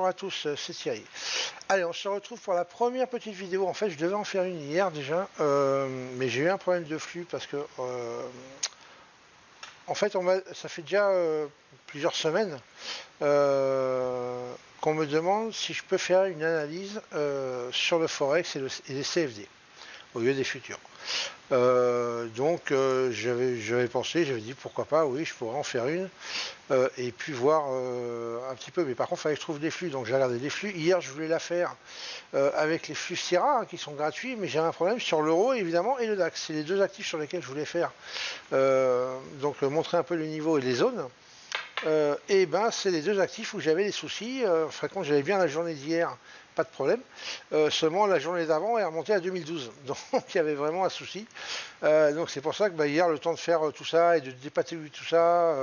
à tous, c'est Thierry. Allez, on se retrouve pour la première petite vidéo. En fait, je devais en faire une hier déjà, mais j'ai eu un problème de flux parce que, en fait, ça fait déjà plusieurs semaines qu'on me demande si je peux faire une analyse sur le Forex et les CFD au lieu des futurs. J'avais pensé, j'avais dit pourquoi pas, oui, je pourrais en faire une et puis voir un petit peu. Mais par contre, il fallait que je trouve des flux, donc j'ai regardé des flux. Hier, je voulais la faire avec les flux Sierra qui sont gratuits, mais j'ai un problème sur l'euro évidemment et le DAX. C'est les deux actifs sur lesquels je voulais faire. Montrer un peu le niveau et les zones. Et ben c'est les deux actifs où j'avais des soucis. Fréquemment, j'avais bien la journée d'hier, pas de problème. Seulement la journée d'avant est remontée à 2012, donc il y avait vraiment un souci. Donc c'est pour ça que hier, le temps de faire tout ça et de dépatouiller tout ça,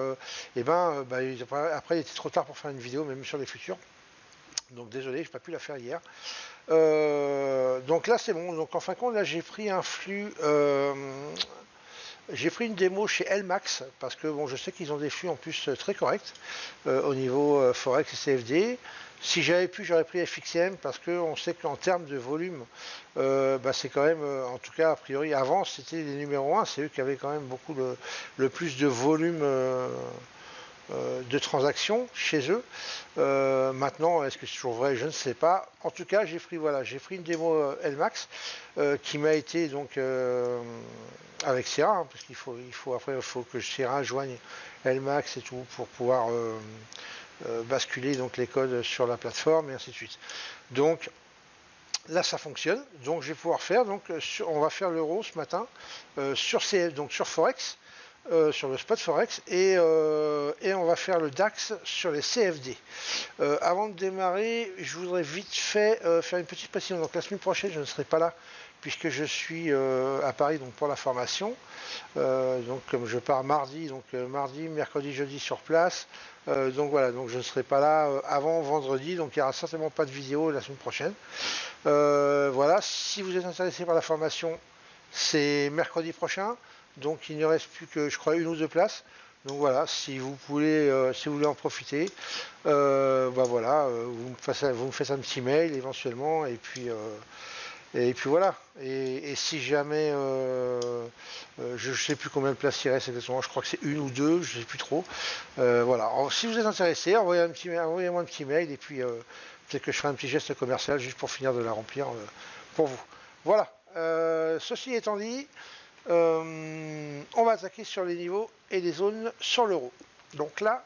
après il était trop tard pour faire une vidéo, même sur les futurs. Donc désolé, j'ai pas pu la faire hier. Donc là c'est bon. Donc en fin de compte, là j'ai pris un flux. J'ai pris une démo chez Elmax parce que bon, je sais qu'ils ont des flux en plus très corrects au niveau Forex et CFD. Si j'avais pu, j'aurais pris FXM parce qu'on sait qu'en termes de volume, c'est quand même, en tout cas a priori, avant c'était les numéros 1, c'est eux qui avaient quand même beaucoup le plus de volume de transactions chez eux. Maintenant, est-ce que c'est toujours vrai? Je ne sais pas. En tout cas, j'ai pris une démo Elmax qui m'a été donc avec Sierra, parce qu'il faut que Sierra joigne Elmax et tout pour pouvoir basculer donc les codes sur la plateforme et ainsi de suite. Donc là ça fonctionne, donc je vais pouvoir faire, on va faire l'euro ce matin sur Forex, sur le spot Forex et on va faire le DAX sur les CFD. Avant de démarrer, je voudrais vite fait faire une petite précision. Donc la semaine prochaine, je ne serai pas là puisque je suis à Paris donc pour la formation. Donc comme je pars mardi, mardi, mercredi, jeudi sur place. Donc voilà, donc je ne serai pas là avant vendredi, donc il n'y aura certainement pas de vidéo la semaine prochaine. Voilà, si vous êtes intéressé par la formation, c'est mercredi prochain. Donc il ne reste plus que, je crois, une ou deux places. Donc voilà, si vous voulez en profiter, voilà, vous me faites un petit mail éventuellement, et puis voilà. Et si jamais, je ne sais plus combien de places il reste exactement, je crois que c'est une ou deux, je ne sais plus trop. Voilà. Alors, si vous êtes intéressé, envoyez-moi un petit mail, et puis peut-être que je ferai un petit geste commercial juste pour finir de la remplir pour vous. Voilà. Ceci étant dit, on va attaquer sur les niveaux et les zones sur l'euro. Donc là,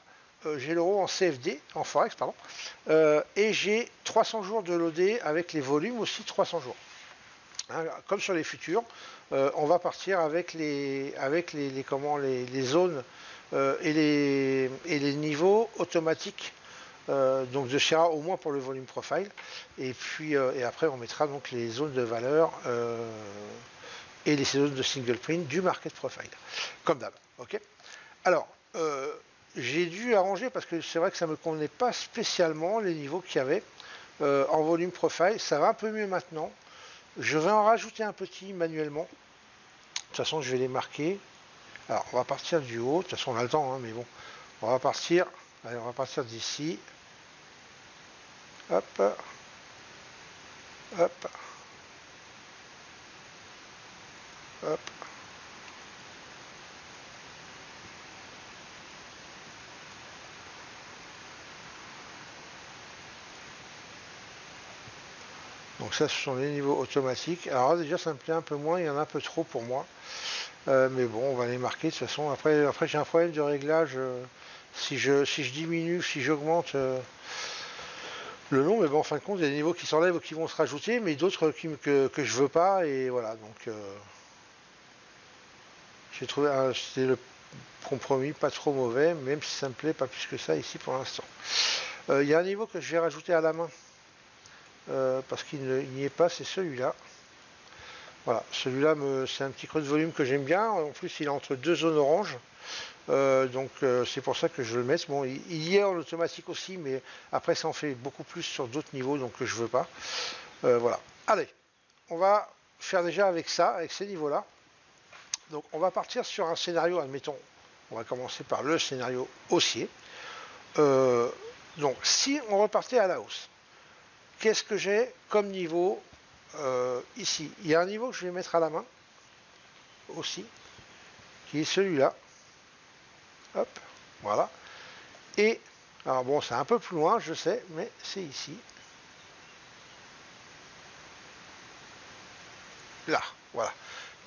j'ai l'euro en CFD, en Forex, pardon, et j'ai 300 jours de loadé avec les volumes aussi 300 jours. Hein, comme sur les futurs, on va partir avec les zones et les niveaux automatiques donc de Sierra, au moins pour le volume profile, et puis et après on mettra donc les zones de valeur et les zones de single print du market profile, comme d'hab. Ok. Alors, j'ai dû arranger parce que c'est vrai que ça ne me convenait pas spécialement les niveaux qu'il y avait en volume profile. Ça va un peu mieux maintenant. Je vais en rajouter un petit manuellement. De toute façon, je vais les marquer. Alors, on va partir du haut. De toute façon, on a le temps, hein, mais bon. On va partir. Allez, on va partir d'ici. Hop. Hop. Hop. Donc ça, ce sont les niveaux automatiques. Alors là, déjà, ça me plaît un peu moins. Il y en a un peu trop pour moi. Mais bon, on va les marquer. De toute façon, après j'ai un problème de réglage. Si je diminue, si j'augmente le nom, mais bon, en fin de compte, il y a des niveaux qui s'enlèvent ou qui vont se rajouter, mais d'autres que je veux pas. Et voilà, donc j'ai trouvé c'était le compromis pas trop mauvais, même si ça me plaît pas plus que ça ici pour l'instant. Il y a un niveau que je vais rajouter à la main. Parce qu'il n'y est pas, c'est celui-là. Voilà, celui-là, c'est un petit creux de volume que j'aime bien. En plus, il est entre deux zones orange. C'est pour ça que je le mets. Bon, il y est en automatique aussi, mais après, ça en fait beaucoup plus sur d'autres niveaux, donc je veux pas. Voilà. Allez, on va faire déjà avec ça, avec ces niveaux-là. Donc, on va partir sur un scénario, admettons. On va commencer par le scénario haussier. Donc si on repartait à la hausse, qu'est-ce que j'ai comme niveau ici? Il y a un niveau que je vais mettre à la main aussi, qui est celui-là. Hop, voilà. Et, alors bon, c'est un peu plus loin, je sais, mais c'est ici. Là, voilà.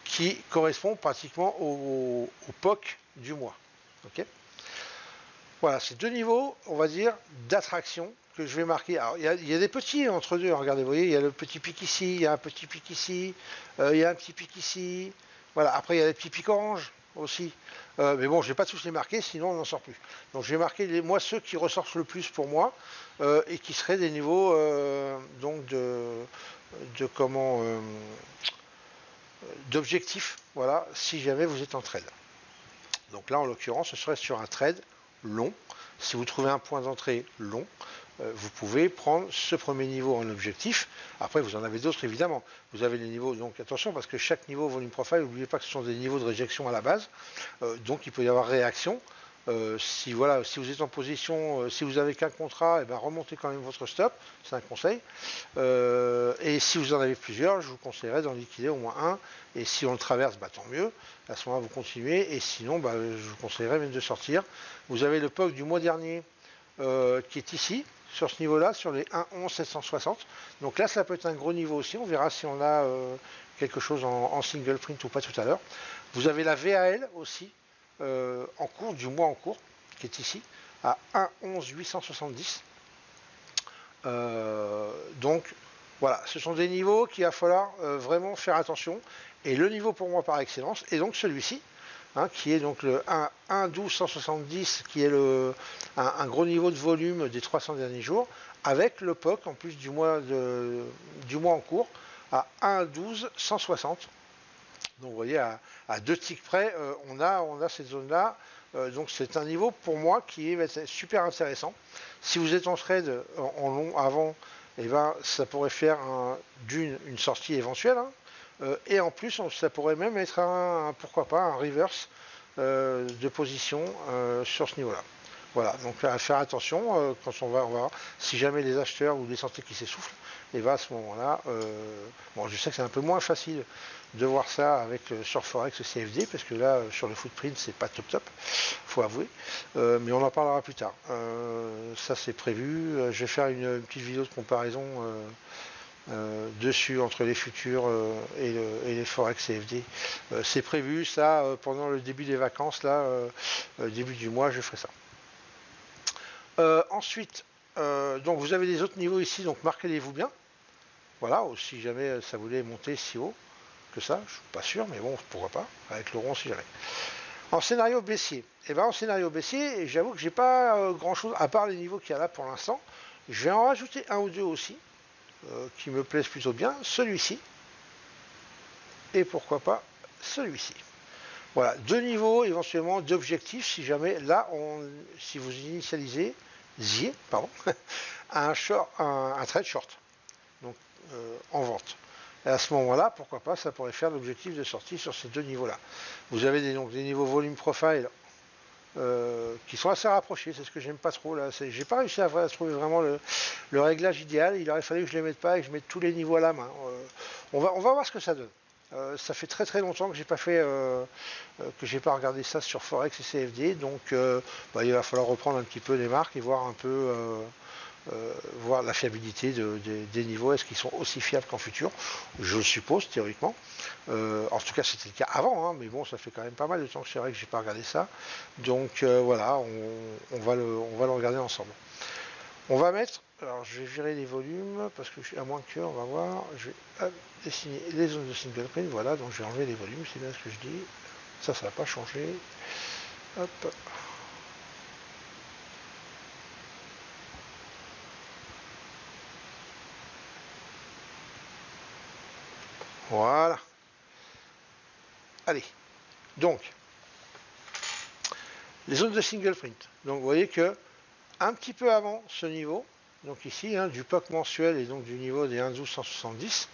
Qui correspond pratiquement au POC du mois. Ok. Voilà, c'est deux niveaux, on va dire, d'attraction que je vais marquer. Alors, il y a des petits entre deux, regardez, vous voyez, il y a le petit pic ici, il y a un petit pic ici, il y a un petit pic ici. Voilà, après, il y a les petits pics orange aussi. Mais bon, je ne vais pas tous les marquer, sinon on n'en sort plus. Donc, je vais marquer, moi, ceux qui ressortent le plus pour moi et qui seraient des niveaux donc de comment d'objectifs, voilà, si jamais vous êtes en trade. Donc là, en l'occurrence, ce serait sur un trade long. Si vous trouvez un point d'entrée long, vous pouvez prendre ce premier niveau en objectif. Après, vous en avez d'autres, évidemment. Vous avez les niveaux, donc attention, parce que chaque niveau volume profile, n'oubliez pas que ce sont des niveaux de réjection à la base. Donc, il peut y avoir réaction. Si vous êtes en position, si vous avez qu'un contrat, eh ben, remontez quand même votre stop, c'est un conseil. Et si vous en avez plusieurs, je vous conseillerais d'en liquider au moins un. Et si on le traverse, bah, tant mieux. À ce moment-là, vous continuez. Et sinon, bah, je vous conseillerais même de sortir. Vous avez le POC du mois dernier qui est ici, sur ce niveau-là, sur les 1.11.760. Donc là, ça peut être un gros niveau aussi. On verra si on a quelque chose en single print ou pas tout à l'heure. Vous avez la VAL aussi, en cours, du mois en cours, qui est ici, à 1.11.870. Donc voilà, ce sont des niveaux qu'il va falloir vraiment faire attention. Et le niveau pour moi par excellence est donc celui-ci, hein, qui est donc le 1.12.170, qui est un gros niveau de volume des 300 derniers jours, avec le POC en plus du mois en cours à 1.12.160. Donc vous voyez, à deux ticks près, on a cette zone-là. Donc c'est un niveau pour moi qui est super intéressant. Si vous êtes en trade en long avant, eh ben, ça pourrait faire une sortie éventuelle. Hein. Et en plus, ça pourrait même être pourquoi pas, un reverse de position sur ce niveau-là. Voilà, donc à faire attention quand on va si jamais les acheteurs ou les sentez qui s'essoufflent, et bien à ce moment-là, bon, je sais que c'est un peu moins facile de voir ça avec sur Forex et CFD, parce que là, sur le footprint, c'est pas top, faut avouer, mais on en parlera plus tard. Ça, c'est prévu. Je vais faire une petite vidéo de comparaison dessus entre les futurs et les Forex CFD. C'est prévu, ça, pendant le début des vacances, là, début du mois, je ferai ça. Ensuite, donc vous avez les autres niveaux ici, donc marquez-les-vous bien. Voilà, si jamais ça voulait monter si haut que ça, je suis pas sûr, mais bon, pourquoi pas, avec le rond si jamais. En scénario baissier, et bien en scénario baissier, j'avoue que j'ai pas grand chose, à part les niveaux qu'il y a là pour l'instant. Je vais en rajouter un ou deux aussi, qui me plaisent plutôt bien, celui-ci, et pourquoi pas celui-ci. Voilà, deux niveaux éventuellement d'objectifs si jamais là, si vous initialisez, un trade short, donc en vente. Et à ce moment-là, pourquoi pas, ça pourrait faire l'objectif de sortie sur ces deux niveaux-là. Vous avez donc des niveaux volume profile qui sont assez rapprochés, c'est ce que j'aime pas trop là. J'ai pas réussi à trouver vraiment le réglage idéal. Il aurait fallu que je les mette pas et que je mette tous les niveaux à la main. On va voir ce que ça donne. Ça fait très longtemps que j'ai pas fait, que j'ai pas regardé ça sur Forex et CFD, donc il va falloir reprendre un petit peu les marques et voir un peu, voir la fiabilité des niveaux. Est-ce qu'ils sont aussi fiables qu'en futur? Je le suppose théoriquement. En tout cas, c'était le cas avant, hein, mais bon, ça fait quand même pas mal de temps que c'est vrai que j'ai pas regardé ça. Donc voilà, on va le regarder ensemble. On va mettre, alors je vais virer les volumes, parce que à moins que, on va voir, je vais dessiner les zones de single print, voilà, donc je vais enlever les volumes, c'est bien ce que je dis. Ça va pas changer. Hop. Voilà. Allez. Donc, les zones de single print. Donc vous voyez que un petit peu avant ce niveau, donc ici, hein, du POC mensuel et donc du niveau des 1.12.170,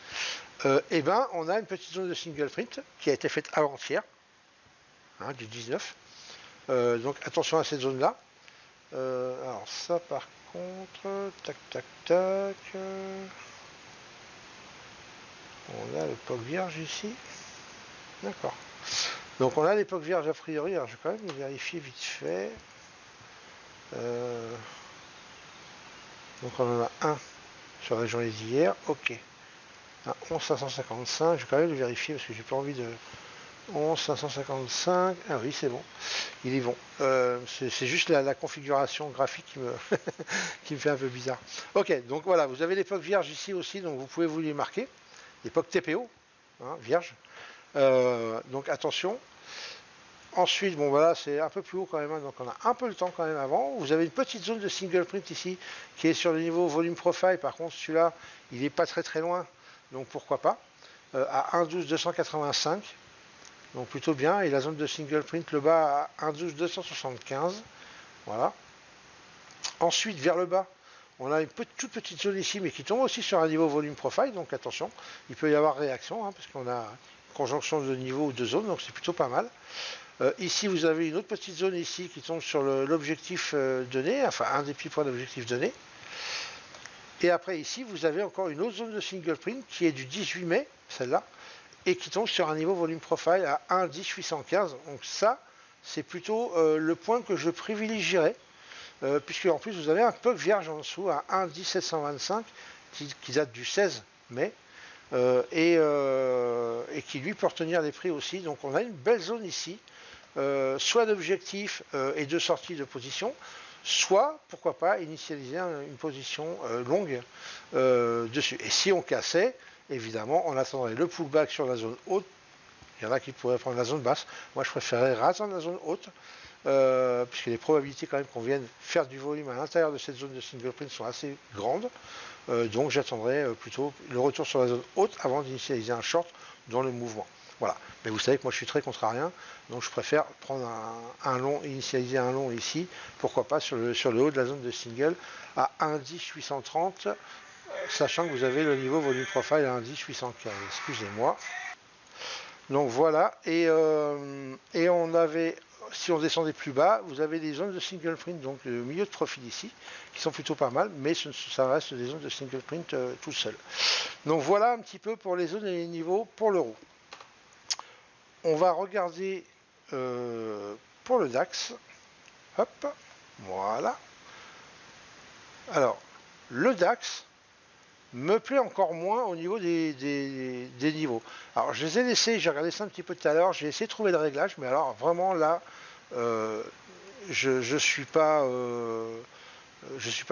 eh ben, on a une petite zone de single print qui a été faite avant-hier, hein, du 19. Donc attention à cette zone-là. Alors ça par contre, tac tac tac, on a l'époque vierge ici, d'accord. Donc on a l'époque vierge a priori, alors je vais quand même vérifier vite fait. Donc on en a un sur la journée d'hier, ok. Un 11 555, je vais quand même le vérifier parce que j'ai pas envie de... 11 555, ah oui c'est bon, il est bon. C'est juste la configuration graphique qui me, qui me fait un peu bizarre. Ok, donc voilà, vous avez l'époque vierge ici aussi, donc vous pouvez vous les marquer. L'époque TPO, hein, vierge. Donc attention. Ensuite, bon voilà, c'est un peu plus haut quand même, hein, donc on a un peu le temps quand même avant. Vous avez une petite zone de single print ici, qui est sur le niveau volume profile. Par contre, celui-là, il n'est pas très très loin, donc pourquoi pas. À 1,12 285. Donc plutôt bien. Et la zone de single print le bas à 1,12 275. Voilà. Ensuite, vers le bas, on a une toute petite zone ici, mais qui tombe aussi sur un niveau volume profile. Donc attention, il peut y avoir réaction, hein, parce qu'on a une conjonction de niveau ou de zone, donc c'est plutôt pas mal. Ici, vous avez une autre petite zone ici qui tombe sur l'objectif donné, enfin un des petits points d'objectif donné. Et après ici, vous avez encore une autre zone de single print qui est du 18 mai, celle-là, et qui tombe sur un niveau volume profile à 1,10 815. Donc ça, c'est plutôt le point que je privilégierais, puisque en plus vous avez un POC vierge en dessous à 1,10 725 qui date du 16 mai. Et qui lui peut retenir les prix aussi. Donc on a une belle zone ici, soit d'objectif et de sortie de position, soit, pourquoi pas, initialiser une position longue dessus. Et si on cassait, évidemment, on attendrait le pullback sur la zone haute. Il y en a qui pourraient prendre la zone basse. Moi, je préférerais attendre la zone haute, puisque les probabilités quand même qu'on vienne faire du volume à l'intérieur de cette zone de single print sont assez grandes. Donc j'attendrai plutôt le retour sur la zone haute avant d'initialiser un short dans le mouvement. Voilà. Mais vous savez que moi je suis très contrarien, donc je préfère prendre un long, initialiser un long ici, pourquoi pas sur le haut de la zone de single à 1,10 830, sachant que vous avez le niveau volume profile à 1,10 815. Excusez-moi. Donc voilà, et on avait, si on descendait plus bas, vous avez des zones de single print, donc le milieu de profil ici, qui sont plutôt pas mal, mais ça reste des zones de single print tout seul. Donc voilà un petit peu pour les zones et les niveaux pour l'euro. On va regarder pour le DAX. Hop, voilà. Alors, le DAX me plaît encore moins au niveau des niveaux. Alors je les ai laissés, j'ai regardé ça un petit peu tout à l'heure, j'ai essayé de trouver le réglage, mais alors vraiment là, je suis pas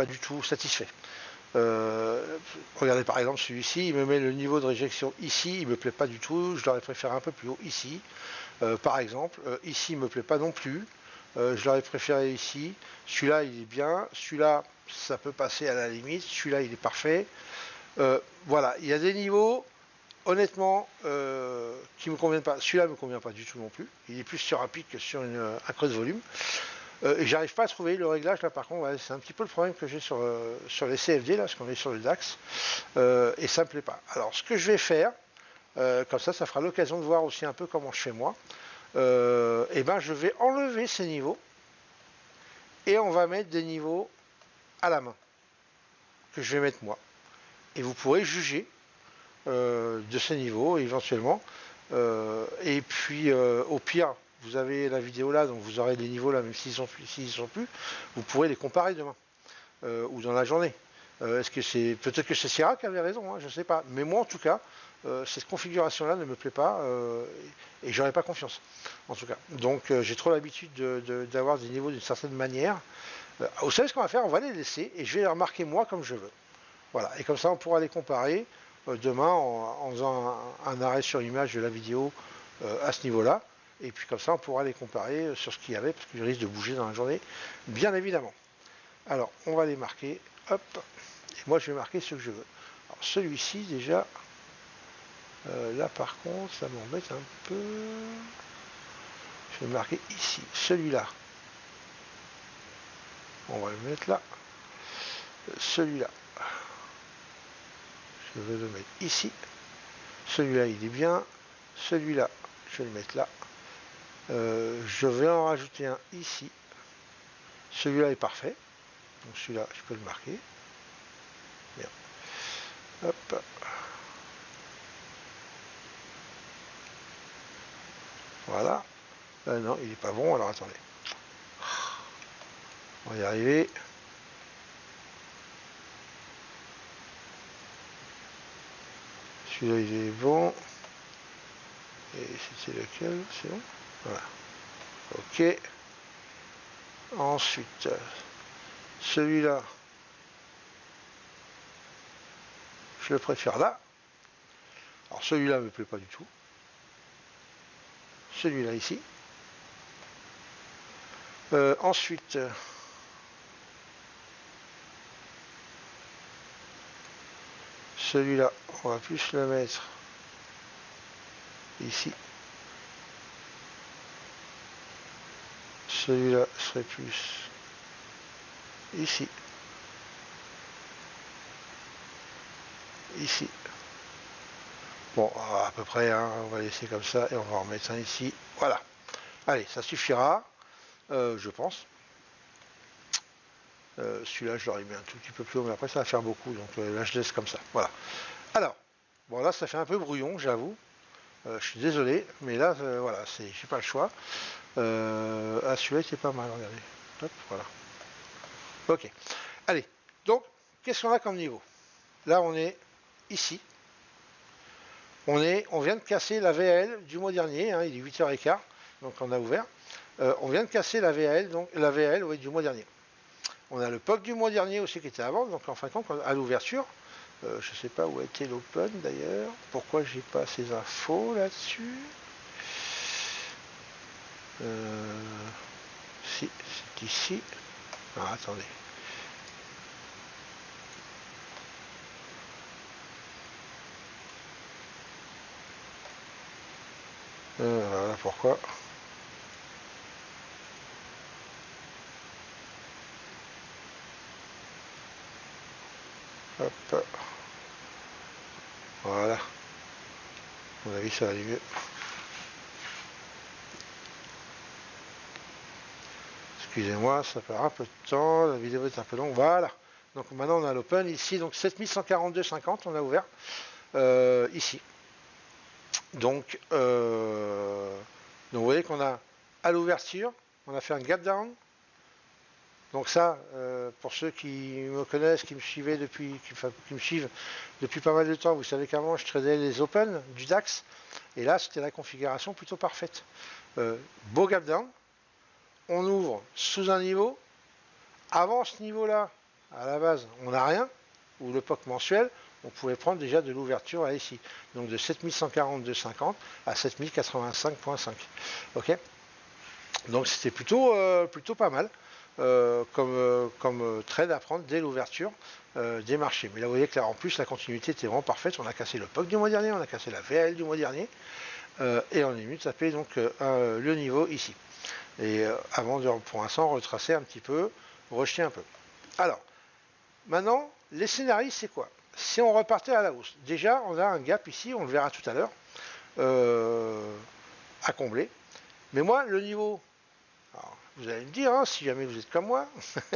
du tout satisfait. Regardez par exemple celui-ci, il me met le niveau de réjection ici, il me plaît pas du tout, je l'aurais préféré un peu plus haut ici. Par exemple, ici il me plaît pas non plus, je l'aurais préféré ici. Celui-là il est bien, celui-là ça peut passer à la limite, celui-là il est parfait. Voilà, il y a des niveaux, honnêtement, qui me conviennent pas. Celui-là ne me convient pas du tout non plus. Il est plus sur un pic que sur un creux de volume. Et j'arrive pas à trouver le réglage là, par contre, ouais, c'est un petit peu le problème que j'ai sur les CFD, là, parce qu'on est sur le DAX. Et ça me plaît pas. Alors, ce que je vais faire, comme ça fera l'occasion de voir aussi un peu comment je fais moi. Et ben, je vais enlever ces niveaux et on va mettre des niveaux à la main que je vais mettre moi. Et vous pourrez juger de ces niveaux éventuellement. Et puis au pire, vous avez la vidéo là, donc vous aurez les niveaux là, même s'ils sont plus, vous pourrez les comparer demain ou dans la journée. Est-ce que c'est peut-être que c'est Sierra qui avait raison, hein, je ne sais pas. Mais moi en tout cas, cette configuration là ne me plaît pas et j'aurais pas confiance en tout cas. Donc j'ai trop l'habitude d'avoir des niveaux d'une certaine manière. Vous savez ce qu'on va faire, on va les laisser et je vais les remarquer moi comme je veux. Voilà, et comme ça on pourra les comparer demain en faisant un arrêt sur image de la vidéo à ce niveau-là. Et puis comme ça on pourra les comparer sur ce qu'il y avait, parce qu'ils risquent de bouger dans la journée, bien évidemment. Alors on va les marquer, hop, et moi je vais marquer ce que je veux. Alors celui-ci déjà, là par contre ça m'embête un peu. Je vais marquer ici, celui-là. On va le mettre là. Celui-là. Je vais le mettre ici. Celui-là, il est bien. Celui-là, je vais le mettre là. Je vais en rajouter un ici. Celui-là est parfait. Donc celui-là, je peux le marquer. Bien. Hop. Voilà. Non, il n'est pas bon, alors attendez. On va y arriver. Celui-là, il est bon. Et c'était lequel? C'est bon? Voilà. Ok. Ensuite, celui-là, je le préfère là. Alors celui-là ne me plaît pas du tout. Celui-là ici. Ensuite, celui-là, on va plus le mettre ici. Celui-là serait plus ici. Ici. Bon, à peu près, hein, on va laisser comme ça et on va en remettre un ici. Voilà. Allez, ça suffira, je pense. Celui-là, je l'aurais mis un tout petit peu plus haut, mais après, ça va faire beaucoup. Donc là, je laisse comme ça. Voilà. Alors, bon, là, ça fait un peu brouillon, j'avoue. Je suis désolé, mais là, voilà, j'ai pas le choix. Celui-là, c'est pas mal, regardez. Hop, voilà. Ok. Allez, donc, qu'est-ce qu'on a comme niveau? Là, on est ici. On vient de casser la VAL du mois dernier, hein, il est 8h15, donc on a ouvert. On vient de casser la VAL, donc la VAL oui, du mois dernier. On a le POC du mois dernier aussi qui était à vendre, donc en fin de compte, à l'ouverture, je ne sais pas où a été l'open d'ailleurs, pourquoi j'ai pas ces infos là-dessus. Si, c'est ici. Ah, attendez. Voilà pourquoi. Hop. Voilà. À mon avis, ça va aller mieux. Excusez-moi, ça fait un peu de temps, la vidéo est un peu longue. Voilà. Donc maintenant, on a l'open ici, donc 7142,50, on a ouvert ici. Donc, vous voyez qu'on a à l'ouverture, on a fait un gap down. Donc ça, pour ceux qui me connaissent, qui me suivaient qui me suivent depuis pas mal de temps, vous savez qu'avant je tradais les open du DAX, et là c'était la configuration plutôt parfaite. Beau gap down, on ouvre sous un niveau. Avant ce niveau-là, à la base, on n'a rien, ou le POC mensuel, on pouvait prendre déjà de l'ouverture à ici. Donc de 7142,50 à 7085,5. Ok. Donc c'était plutôt pas mal comme trade à prendre dès l'ouverture des marchés. Mais là vous voyez que là en plus la continuité était vraiment parfaite. On a cassé le POC du mois dernier, on a cassé la VAL du mois dernier et on est venu taper donc le niveau ici. Et avant de pour l'instant retracer un petit peu, rejeter un peu. Alors, maintenant, les scénarios, c'est quoi? Si on repartait à la hausse, déjà, on a un gap ici, on le verra tout à l'heure, à combler. Mais moi, le niveau, alors, vous allez me dire, hein, si jamais vous êtes comme moi,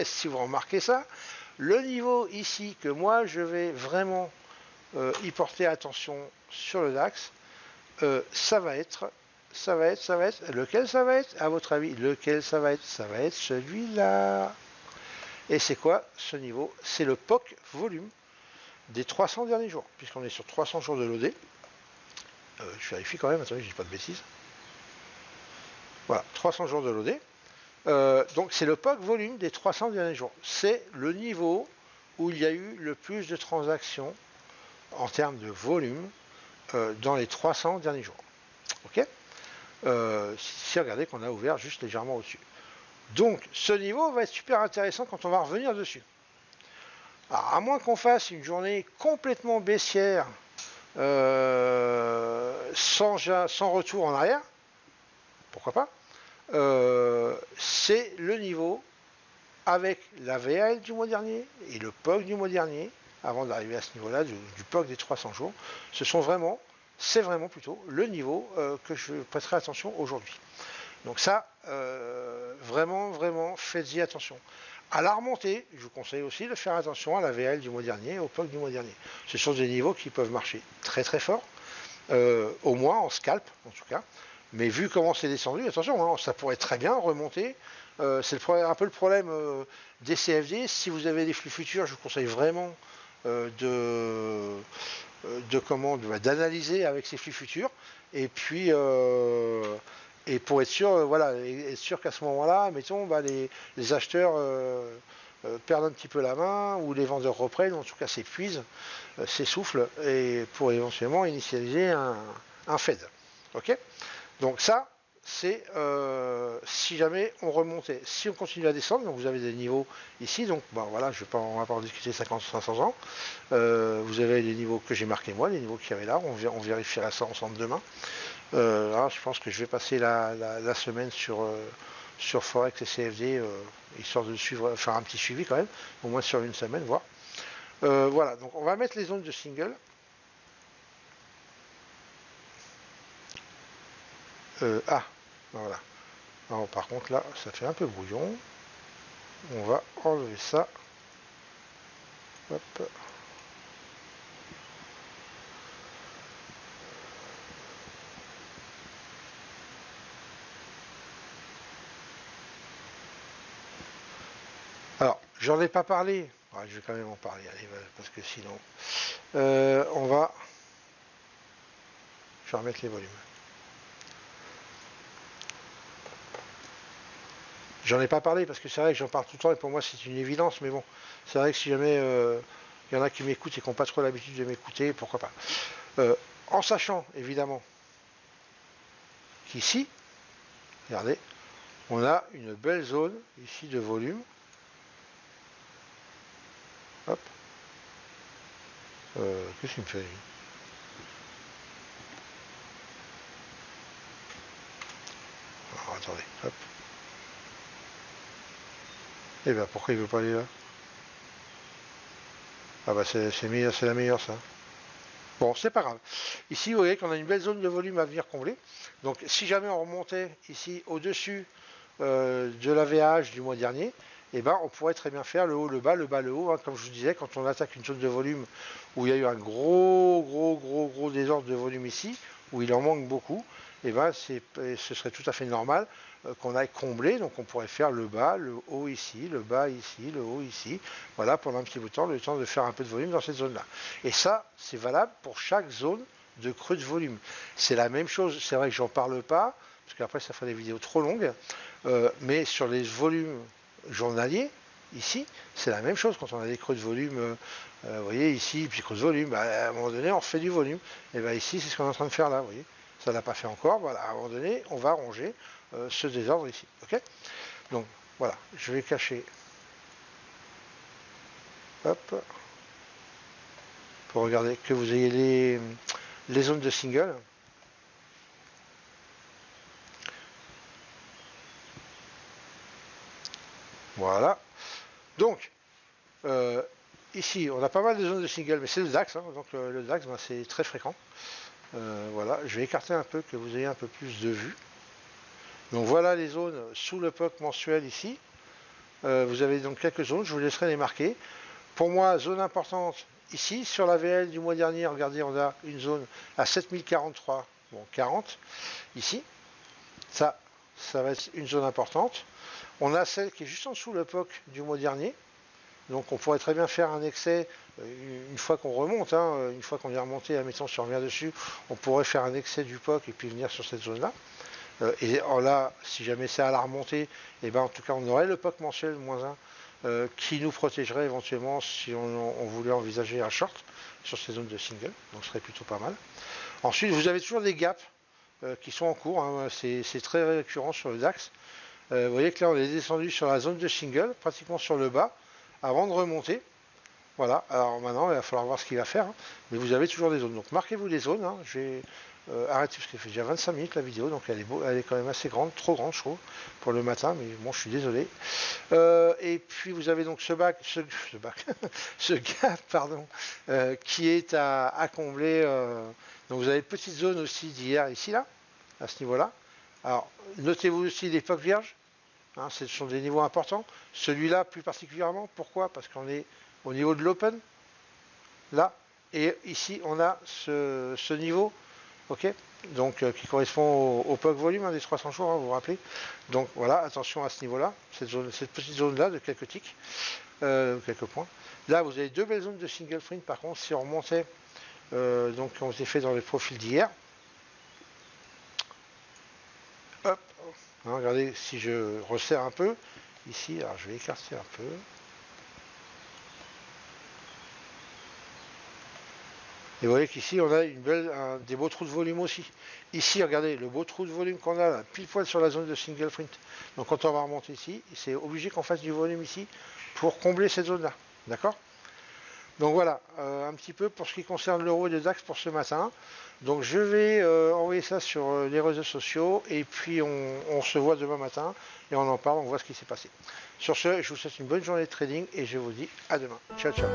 si vous remarquez ça, le niveau ici que moi, je vais vraiment y porter attention sur le DAX, ça va être, lequel ça va être? À votre avis, lequel ça va être? Ça va être celui-là. Et c'est quoi ce niveau? C'est le POC volume des 300 derniers jours, puisqu'on est sur 300 jours de loadé. Je vérifie quand même, attendez, je dis pas de bêtises. Voilà, 300 jours de loadé. Donc c'est le POC volume des 300 derniers jours. C'est le niveau où il y a eu le plus de transactions en termes de volume dans les 300 derniers jours. Ok. Si regardez qu'on a ouvert juste légèrement au-dessus. Donc ce niveau va être super intéressant quand on va revenir dessus. Alors, à moins qu'on fasse une journée complètement baissière sans retour en arrière, pourquoi pas, c'est le niveau avec la VAL du mois dernier et le POC du mois dernier, avant d'arriver à ce niveau-là, du POC des 300 jours. C'est vraiment plutôt le niveau que je prêterai attention aujourd'hui. Donc ça, vraiment, vraiment, faites-y attention. À la remontée, je vous conseille aussi de faire attention à la VL du mois dernier et au POC du mois dernier. Ce sont des niveaux qui peuvent marcher très très fort, au moins en scalp en tout cas. Mais vu comment c'est descendu, attention, hein, ça pourrait très bien remonter. C'est un peu le problème des CFD. Si vous avez des flux futurs, je vous conseille vraiment d'analyser avec ces flux futurs. Et puis, et pour être sûr, voilà, être sûr qu'à ce moment-là, mettons, les acheteurs perdent un petit peu la main, ou les vendeurs reprennent, ou en tout cas s'épuisent, s'essoufflent, et pour éventuellement initialiser un Fed. Ok. Donc ça, c'est si jamais on remontait. Si on continue à descendre, donc vous avez des niveaux ici, donc bon, voilà, on va pas en discuter 50-500 ans. Vous avez les niveaux que j'ai marqués moi, les niveaux qu'il y avait là, on vérifiera ça ensemble demain. Là, je pense que je vais passer la semaine sur Forex et CFD, histoire de suivre, faire un petit suivi quand même, au moins sur une semaine, voir. Voilà, donc on va mettre les zones de single. Voilà. Alors, par contre là, ça fait un peu brouillon. On va enlever ça. Hop. Alors, j'en ai pas parlé. Ouais, je vais quand même en parler, allez, parce que sinon, on va. Je vais remettre les volumes. J'en ai pas parlé parce que c'est vrai que j'en parle tout le temps et pour moi c'est une évidence, mais bon, c'est vrai que si jamais il y en a qui m'écoutent et qui n'ont pas trop l'habitude de m'écouter, pourquoi pas. En sachant évidemment qu'ici, regardez, on a une belle zone ici de volume. Hop. Qu'est-ce qu'il me fait? Alors, attendez, hop. Et bien pourquoi il veut pas aller là? Ah bah c'est la meilleure ça. Bon, c'est pas grave. Ici, vous voyez qu'on a une belle zone de volume à venir combler. Donc, si jamais on remontait ici au-dessus de l'AVH du mois dernier, eh ben, on pourrait très bien faire le haut, le bas, le haut. Hein. Comme je vous disais, quand on attaque une zone de volume où il y a eu un gros désordre de volume ici, où il en manque beaucoup, eh ben, ce serait tout à fait normal qu'on aille combler. Donc, on pourrait faire le bas, le haut ici, le bas ici, le haut ici. Voilà, pendant un petit bout de temps, le temps de faire un peu de volume dans cette zone-là. Et ça, c'est valable pour chaque zone de creux de volume. C'est la même chose, c'est vrai que j'en parle pas, parce qu'après ça ferait des vidéos trop longues, mais sur les volumes journaliers, ici, c'est la même chose. Quand on a des creux de volume, vous voyez ici, puis creux de volume, bah, à un moment donné, on fait du volume. Et bien ici, c'est ce qu'on est en train de faire là, vous voyez. Ça ne l'a pas fait encore, voilà, à un moment donné, on va ranger ce désordre ici. Ok. Donc, voilà, je vais cacher. Hop. Pour regarder que vous ayez les zones de single. Voilà. Donc, ici, on a pas mal de zones de single, mais c'est le DAX. Hein, donc le DAX, ben, c'est très fréquent. Voilà, je vais écarter un peu, que vous ayez un peu plus de vue. Donc voilà les zones sous le POC mensuel ici. Vous avez donc quelques zones, je vous laisserai les marquer. Pour moi, zone importante, ici, sur la VL du mois dernier, regardez, on a une zone à 7043, bon, 40, ici. Ça va être une zone importante. On a celle qui est juste en dessous le POC du mois dernier. Donc on pourrait très bien faire un excès une fois qu'on remonte, hein, une fois qu'on est remonté, admettons si on revient dessus, on pourrait faire un excès du POC et puis venir sur cette zone-là. Et là, si jamais c'est à la remontée, et ben en tout cas on aurait le POC mensuel -1 qui nous protégerait éventuellement si on voulait envisager un short sur ces zones de single, donc ce serait plutôt pas mal. Ensuite, vous avez toujours des gaps qui sont en cours, hein, c'est très récurrent sur le DAX. Vous voyez que là on est descendu sur la zone de single, pratiquement sur le bas, avant de remonter. Voilà, alors maintenant il va falloir voir ce qu'il va faire, hein. Mais vous avez toujours des zones. Donc marquez-vous les zones, hein. Je vais arrêter parce qu'elle fait déjà 25 minutes la vidéo, donc elle est quand même assez grande, trop grande je trouve, pour le matin, mais bon je suis désolé. Et puis vous avez donc ce gap, pardon, qui est à combler. Donc vous avez une petite zone aussi d'hier ici là, à ce niveau-là. Alors, notez-vous aussi l'époque vierge, hein, ce sont des niveaux importants. Celui-là plus particulièrement, pourquoi? Parce qu'on est au niveau de l'open, là, et ici on a ce niveau, ok, donc qui correspond au POC volume hein, des 300 jours, hein, vous vous rappelez. Donc voilà, attention à ce niveau-là, cette petite zone-là de quelques ticks, quelques points. Là, vous avez deux belles zones de single print. Par contre, si on remontait, donc on s'est fait dans les profils d'hier, hop, hein, regardez, si je resserre un peu, ici, alors je vais écarter un peu. Et vous voyez qu'ici, on a des beaux trous de volume aussi. Ici, regardez, le beau trou de volume qu'on a là, pile poil sur la zone de single print. Donc quand on va remonter ici, c'est obligé qu'on fasse du volume ici pour combler cette zone-là. D'accord? Donc voilà, un petit peu pour ce qui concerne l'euro et le DAX pour ce matin. Donc je vais envoyer ça sur les réseaux sociaux et puis on se voit demain matin et on en parle, on voit ce qui s'est passé. Sur ce, je vous souhaite une bonne journée de trading et je vous dis à demain. Ciao, ciao.